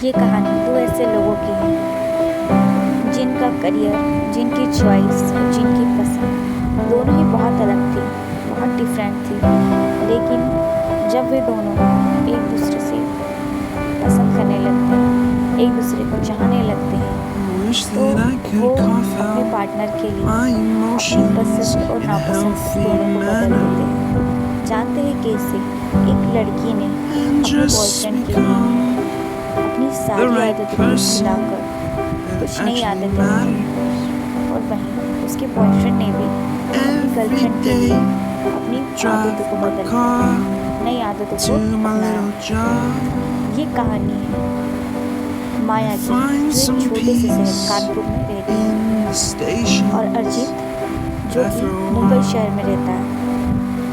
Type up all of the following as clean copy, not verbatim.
ये कहानी दो ऐसे लोगों की है जिनका करियर, जिनकी चॉइस और जिनकी पसंद दोनों ही बहुत अलग थी, बहुत डिफरेंट थी। लेकिन जब वे दोनों एक दूसरे से पसंद करने लगते हैं, एक दूसरे को चाहने लगते हैं, तो वो अपने पार्टनर के लिए अपनी पसंद और नापसंद दोनों को बदल देते हैं। जानते हैं कैसे? एक लड़की ने अपने बॉयफ्रेंड के लिए अपनी सारी आदतों को भुलाकर कुछ नई आदतें दी, और वहीं उसके बॉयफ्रेंड ने भी अपनी गर्लफ्रेंड के लिए अपनी आदतों को बदल नई आदतों को अपनाया। ये कहानी है माया की, जो एक छोटे से शहर कानपुर में रहती है, और अरिजीत जो कि मुंबई शहर में रहता है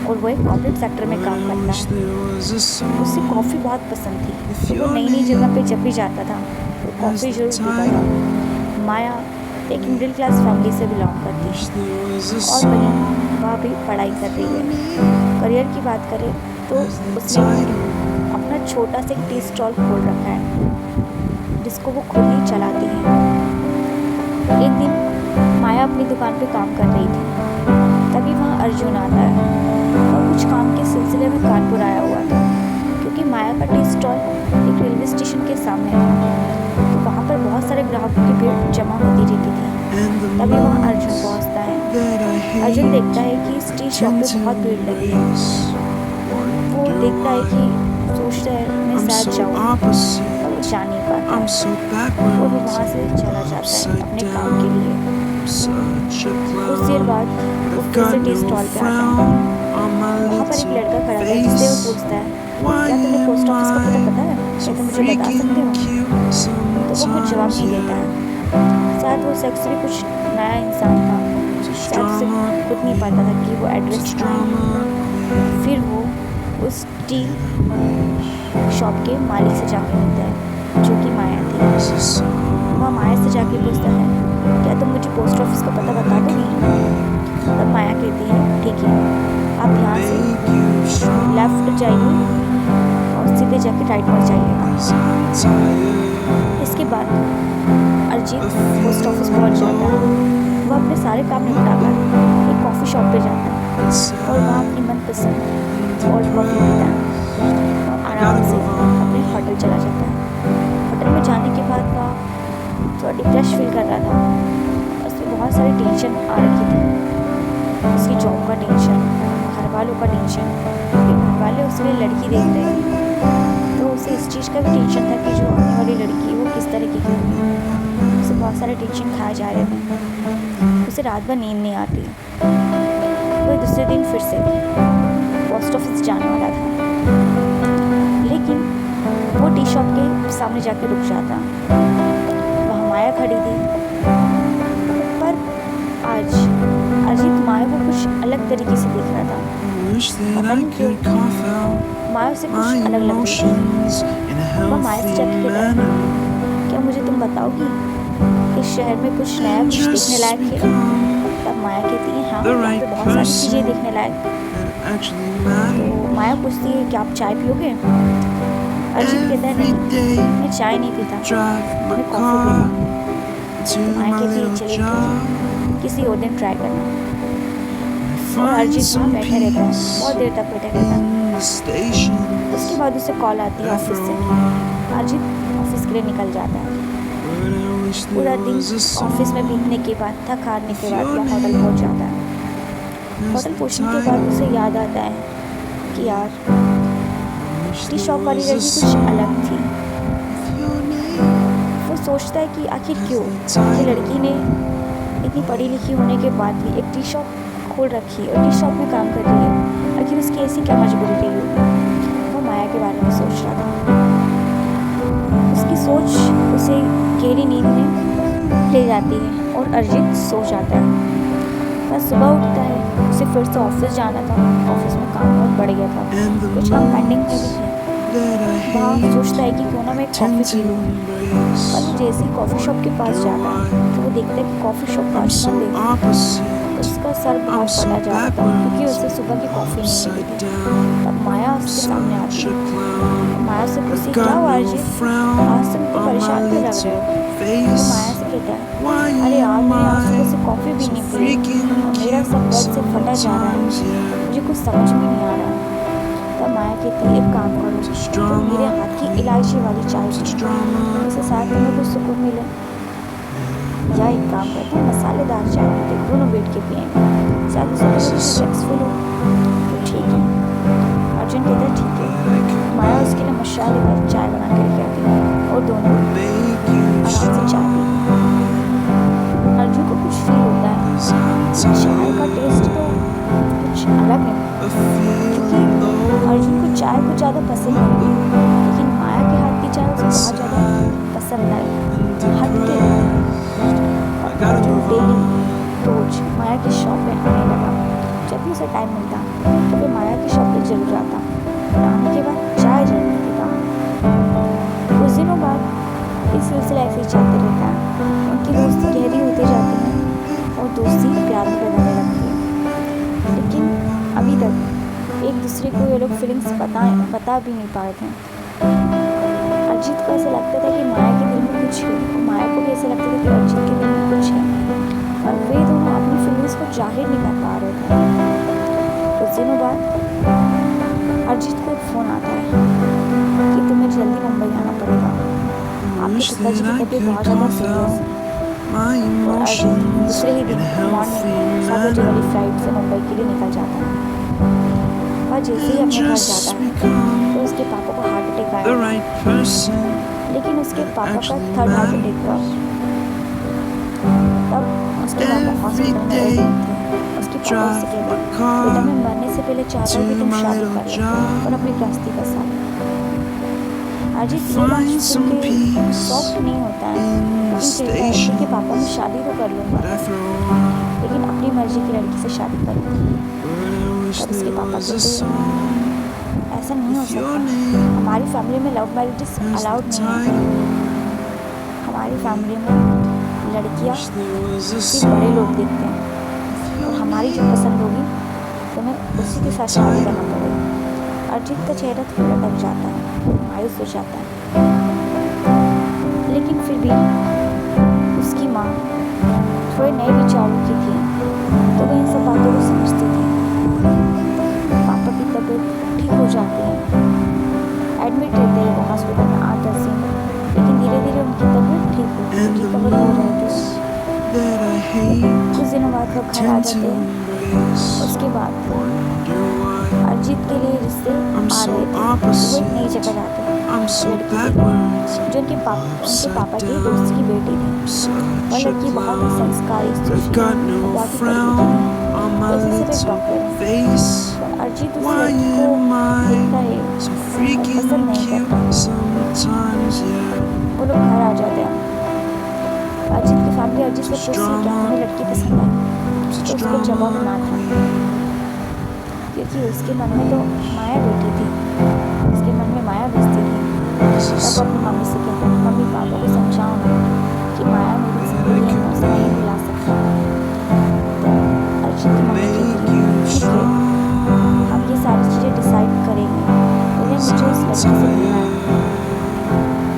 और वो एक कॉर्पोरेट सेक्टर में काम करता है। उसे कॉफ़ी बहुत पसंद थी, तो वो नई नई जगह पे जब भी जाता था तो कॉफ़ी जरूर पीता था। माया एक मिडिल क्लास फैमिली से बिलोंग करती है और वहीं वह भी पढ़ाई कर रही है। करियर की बात करें तो उसने अपना छोटा सा एक टी स्टॉल खोल रखा है जिसको वो खुद ही चलाती है। एक दिन माया अपनी दुकान पे काम कर रही थी, तभी वहाँ अर्जुन आता है और कुछ काम के सिलसिले में कानपुर आया हुआ था। क्योंकि माया का टी स्टॉल एक रेलवे स्टेशन के सामने था, तो वहाँ पर बहुत सारे ग्राहकों की भीड़ जमा होती रहती थी। तभी वहाँ अर्जुन पहुँचता है। अर्जुन देखता है कि इस टी शॉप पे बहुत भीड़ लगी है। वो देखता है कि सोचता है मैं शायद जाऊँ, पर वो जा नहीं पाता। वो भी वहाँ से चला जाता है अपने काम के लिए। कुछ देर बाद वो फिर से टी स्टॉल पे आता है। वहाँ पर एक लड़का खड़ा है जिससे वो पूछता है, क्या तुम्हें पोस्ट ऑफिस का पता है? क्या तुम मुझे बता सकते हो? तो वो कुछ जवाब नहीं देता है। शायद वो शख्स भी कुछ नया इंसान था, शायद उसे खुद नहीं पता था कि वो एड्रेस कहाँ है। फिर वो उस टी शॉप के मालिक से जाके मिलता है, जो कि माया थी। वह माया से जाके पूछता है, क्या तुम मुझे पोस्ट ऑफिस का पता बता दोगी? तब माया कहती है, ठीक है, आप यहाँ से लेफ्ट जाइए और सीधे जाके राइट पर जाइएगा। इसके बाद अरिजीत पोस्ट ऑफिस पहुँच जाता है। वह अपने सारे काम निपटाकर एक कॉफ़ी शॉप पे जाता है और वहाँ अपनी मनपसंद और कॉफ़ी पीता है और आराम से अपने होटल चला जाता है। होटल में जाने के बाद वह थोड़ा डिप्रेस फील कर रहा था। उसमें बहुत सारी टेंशन आ रखी थी, उसकी जॉब का टेंशन, घर वालों का टेंशन, क्योंकि घर वाले उसके लिए लड़की देख रहे हैं, तो उसे इस चीज़ का भी टेंशन था कि जो आने वाली लड़की है वो किस तरीके की होगी। उसे बहुत सारे टेंशन खाए जा रहे थे। उसे रात भर नींद नहीं आती। वो दूसरे दिन फिर से पोस्ट ऑफिस जाने वाला था, लेकिन वो टी शॉप के सामने जाके रुक जाता। वहाँ माया खड़ी थी, पर आज अरिजीत माया को कुछ अलग तरीके से देख रहा था। पता नहीं क्यों माया से कुछ अलग लग रही थी। वह माया से जाके कहता है, क्या मुझे तुम बताओगी इस शहर में कुछ नया, कुछ देखने लायक है? तब माया कहती है, हाँ, यहाँ पे बहुत सारी चीज़ें देखने लायक। तो माया पूछती है, क्या आप चाय पियोगे? अरिजीत कहता है, नहीं, मैं चाय नहीं पीता, मैं कॉफ़ी पीता। तो माया कहती है, चलिए किसी और दिन ट्राई करना। और अरिजीत वहाँ बैठे रहता है, बहुत देर तक बैठे रहता है। उसके बाद उसे कॉल आती है ऑफिस से। अरिजीत ऑफिस के लिए निकल जाता है। पूरा दिन ऑफिस में बीतने के बाद, थक हारने के बाद वह होटल पहुँच जाता है। होटल पहुँचने के बाद उसे याद आता है कि यार टी शॉप वाली लड़की कुछ अलग थी। वो सोचता है कि आखिर क्यों ये लड़की ने इतनी पढ़ी लिखी होने के बाद भी एक टी शॉप खोल रखी है और टी शॉप में काम कर रही है, आखिर उसकी ऐसी क्या मजबूरी रही होगी। वो माया के बारे में सोच रहा था। उसकी सोच उसे गहरी नींद में ले जाती है और अरिजीत सो जाता है। बस सुबह उठता है, उसे फिर से ऑफिस जाना था। ऑफिस में काम बहुत बढ़ गया था, कुछ काम पेंडिंग में भी थे। वहाँ सोचता है कि क्यों ना मैं कॉफ़ी पी लूँ। पर वो जैसे ही कॉफ़ी शॉप के पास जाता है तो वो देखता है कि कॉफ़ी शॉप आज बंद है। उसका सर बहुत फटा जा रहा था क्योंकि उसे सुबह की कॉफ़ी नहीं मिली थी। तब माया उसके सामने आती है। माया से पूछती, क्या हुआ अरिजीत, आज तुम रहे हो। तो माया से कहता है, अरे यार मैंने आज सुबह से कॉफ़ी भी नहीं पी और मेरा सब दर्द से फटा जा रहा है, मुझे कुछ समझ में नहीं आ रहा। तब माया कहती है, एक काम करो, तुम मेरे हाथ की इलायची वाली चाय पियो, इससे शायद तुम्हें कुछ सुकून मिले। या एक काम करते हैं, मसालेदार चाय पीते, दोनों बैठ के पिएंगे, शायद उससे रिलैक्सफुल हो। तो ठीक है, अर्जुन कहता है ठीक है। माया उसके लिए मसालेदार चाय बना के लेके आती है और दोनों आराम से चाय पीते हैं। अर्जुन को कुछ फील होता है, चाय का टेस्ट तो कुछ अलग है, क्योंकि अर्जुन को चाय कुछ ज़्यादा पसंद नहीं, लेकिन माया के हाथ की चाय उसे बहुत ज़्यादा पसंद आई, हद के। अर्जुन डेली रोज माया की शॉप पे आने लगा। जब भी उसे टाइम मिलता तो वो माया की शॉप पे जरूर आता और आने के बाद चाय जरूर पीता। कुछ दिनों बाद ये सिलसिला ऐसे ही चलते रहता है, उनकी दोस्ती गहरी होती जाती है और दोस्ती प्यार में बदलने लगती है। लेकिन अभी तक एक दूसरे को ये लोग फीलिंग्स बता भी नहीं पाए थे। अरिजीत को ऐसा लगता था कि माया के दिल में कुछ है और माया को भी ऐसा लगता था कि अरिजीत के दिल में कुछ है, और वे दोनों अपनी फीलिंग्स को जाहिर नहीं कर पा रहे थे। कुछ दिनों बाद अरिजीत को एक फ़ोन आता है कि तुम्हें जल्दी मुंबई आना पड़ेगा, आपके पिताजी की तबीयत बहुत ज़्यादा सीरियस है। और अरिजीत दूसरे ही दिन मॉर्निंग 7 बजे वाली फ्लाइट से मुंबई के लिए निकल जाता है। वह जैसे ही अपने घर जाता है तो उसके पापा को हार्ट अटैक आया, लेकिन उसके पापा का 3rd हार्ट अटैक था। तब उसके पापा हॉस्पिटल में एडमिट थे। उसके पापा उससे कहते, बेटा मैं मरने से पहले चाहता हूँ कि तुम शादी कर लो और अपनी गृहस्थी बसा लो। अरिजीत ये बात सुन के शॉक नहीं होता है, लेकिन कहता है कि पापा मैं शादी तो कर लूँगा, लेकिन अपनी मर्जी की लड़की से शादी करूँगा। तब उसके पापा कहते, ऐसा नहीं हो सकता, हमारी फैमिली में लव मैरिजेस अलाउड नहीं है। हमारी फैमिली में लड़कियां सिर्फ बड़े लोग देखते हैं और हमारी जो पसंद होगी तो मैं उसी के साथ शादी करना पड़ेगा। अरिजीत का चेहरा थोड़ा लटक जाता है, मायूस हो जाता है, लेकिन फिर भी उसकी माँ थोड़े नए विचारों की थी, तो वह इन सब बातों को समझती थी। पापा की तबीयत ठीक हो जाती है, एडमिट रहते हैं वो हॉस्पिटल में 8-10 दिन, लेकिन धीरे धीरे उनकी तबीयत ठीक रिकवर हो रही थी। कुछ दिनों बाद वो घर आ जाते हैं। उसके बाद अरिजीत के लिए रिश्ते आ रहे थे, वो एक नई जगह जाते हैं, जो उनके पापा के दोस्त की बेटी थी। वह लड़की बहुत ही संस्कारी, सुशील, बहुत ही पढ़ी लिखी थी, जैसे सिर्फ डॉक्टर है। तो अरिजीत उस लड़की को देखता है, पसंद नहीं करता। वो लोग घर आ जाते हैं। अरिजीत की फैमिली अरिजीत से पूछती है क्या तुम्हें लड़की पसंद आई, तो उसको जवाब ना था, क्योंकि उसके मन में तो माया बैठी थी, उसके मन में माया बसती थी। तब अपनी मम्मी से कहता है, मम्मी पापा को समझाओ ना कि माया मेरी जिंदगी में उसे नहीं मिला सकता। तो अरिजीत की मम्मी कहती है, ठीक है, हम ये सारी चीज़ें डिसाइड करेंगे, लेकिन मुझे उस लड़की से मिलना है।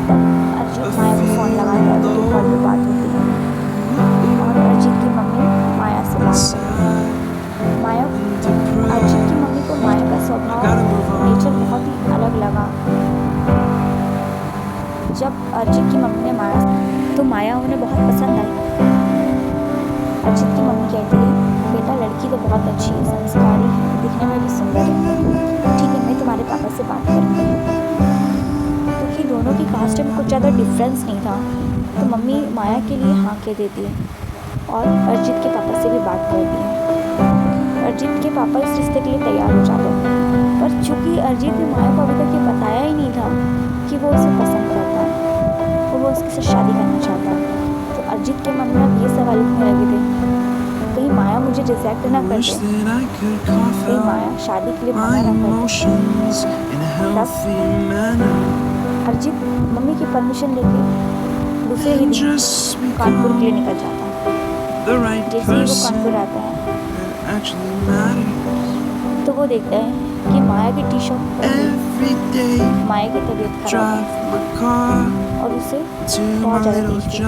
तब अरिजीत माया को फ़ोन लगाता है, उनके कॉल पर बात होती है और अरिजीत की मम्मी माया से बात करती है। अरिजीत की मम्मी को माया का स्वभाव, नेचर बहुत ही अलग लगा। जब अरिजीत की मम्मी ने माया तो माया उन्हें बहुत पसंद आई। अरिजीत की मम्मी कहती है, बेटा लड़की तो बहुत अच्छी है, संस्कारी है, दिखने में भी सुंदर है, ठीक है मैं तुम्हारे पापा से बात करूँगी। क्योंकि दोनों की कास्ट में कुछ ज़्यादा डिफरेंस नहीं था, तो मम्मी माया के लिए हाँ कह देती है और अरिजीत के पापा से भी बात करती है। अरिजीत के पापा इस रिश्ते के लिए तैयार हो जाते हैं, पर चूँकि अरिजीत ने माया को अभी तक ये बताया ही नहीं था कि वो उसे पसंद करता है, तो वो उसके साथ शादी करना चाहता है। तो अरिजीत के मन में अब ये सवाल उठने लगे थे, कहीं माया मुझे रिजेक्ट ना कर दे, कहीं माया शादी के लिए मना ना कर दे। तब अरिजीत मम्मी की परमिशन लेके दूसरे ही दिन कानपुर के लिए निकल जाता है। जैसे ही वो कानपुर आता है तो वो देखता है कि माया की टी शर्ट, माया की तबीयत खराब है। और उसे बहुत ज़्यादा तेज थी।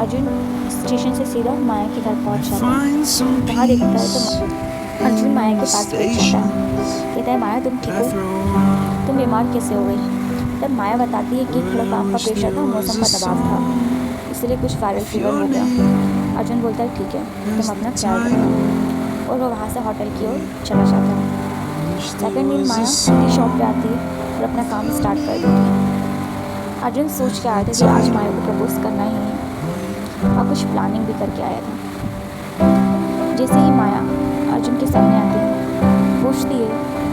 अर्जुन स्टेशन से सीधा माया के घर पहुंच जाता है। वहाँ देखता है तो अर्जुन माया के पास बैठ जाता है। कहता है, माया तुम ठीक हो? तुम बीमार कैसे हो गई? तब माया बताती है कि थोड़ा काम का प्रेशर था, मौसम का दबाव था, इसलिए कुछ वायरल फीवर हो गया। अर्जुन बोलता है, ठीक है, तुम अपना ख्याल रखना, और वो वहाँ से होटल की ओर चला जाता है। सेकेंड दिन माया टी शॉप पे आती है और अपना काम स्टार्ट कर देती है। अर्जुन सोच के आया था कि आज माया को प्रपोज करना ही है, और कुछ प्लानिंग भी करके आया था। जैसे ही माया अर्जुन के सामने आती है, पूछती है,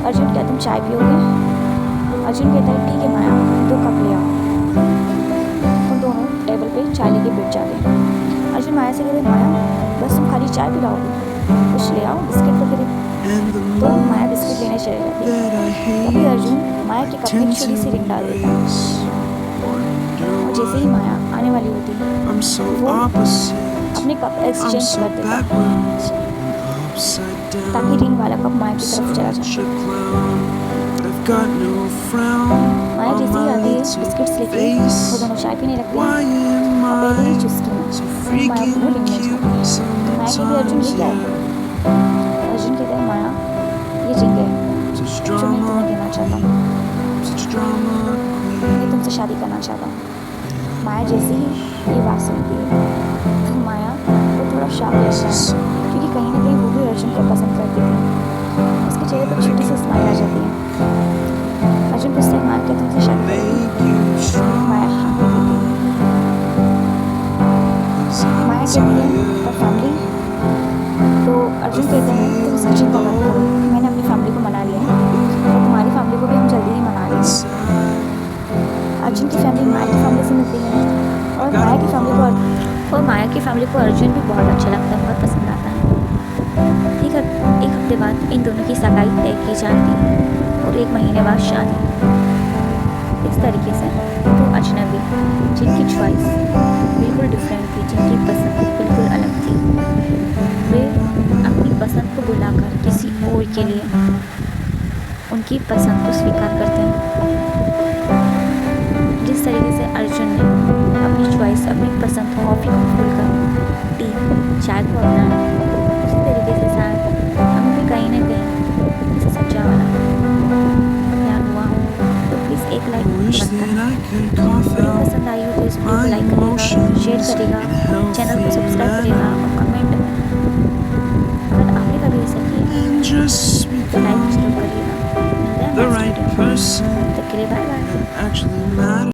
अर्जुन क्या तुम चाय पियोगे? अर्जुन कहता है, ठीक है माया, 2 कप ले आओ। उन दोनों टेबल पे चाय लेके बैठ जाते हैं। अर्जुन माया से कहते, माया बस तुम खाली चाय पिलाओगे, कुछ ले आओ बिस्किट वगैरह। तो माया बिस्किट लेने चले जाती है। अभी अर्जुन माया के कप में छोटी सी रिंग डाल देता है, और जैसे ही माया आने वाली होती है, वो अपने कप एक्सचेंज कर देता है ताकि रिंग वाला कप माया की तरफ चला जाए। माया जैसे ही आती है बिस्किट्स लेके, वो दोनों चाय पीने लगते हैं, और पहले ही चुस्की में माया को रिंग में जाती है। माया कहती है, अर्जुन ये क्या है? अर्जुन कहता है, माया ये रिंग है जो मैं तुम्हें देना चाहता हूँ, मैं तुमसे शादी करना चाहता हूँ। माया जैसे ही ये बात सुनती है तो माया को थोड़ा शॉक लगता है, क्योंकि कहीं ना कहीं वो भी अर्जुन को पसंद करती थी। उसके चेहरे पर छोटी सी स्माइल आ जाती है। अर्जुन पूछता है, माया क्या तुमसे शादी करेगी? माया हाँ कहती है। माया कहती है, पर फैमिली? तो अर्जुन कहते हैं, तुम इसकी चिंता मत करो, मैंने अपनी फैमिली को मना लिया है, और तुम्हारी फैमिली को भी हम जल्दी ही मना लेंगे। अर्जुन की फैमिली माया की फैमिली से मिलती है, और माया की फैमिली को अर्जुन भी बहुत अच्छा लगता है, बहुत पसंद आता है। एक हफ्ते बाद इन दोनों की सगाई तय की जाती है, और 1 महीने बाद शादी। इस तरीके से 2 अजनबी जिनकी चॉइस बिल्कुल डिफरेंट थी, जिनकी पसंद बिल्कुल अलग थी, वे अपनी पसंद को बुलाकर किसी और के लिए उनकी पसंद को स्वीकार करते हैं। जिस तरीके से अर्जुन ने अपनी चॉइस, अपनी पसंद कॉफ़ी को भूलकर टी, चाय को अपनाया, उसी तरीके से शायद हमें भी कहीं ना कहीं इसे सच्चा वाला प्यार हुआ। तो प्लीज़ एक लाइक बनता है, पसंद आई हो तो इस वीडियो को लाइक करिएगा, शेयर करिएगा, चैनल को सब्सक्राइब करिएगा, और कमेंट में अगर आपने कभी ऐसा किया तो लाइक जरूर करिएगा। मिलते हैं नेक्स्ट वीडियो में, तब तक के लिए बाय बाय।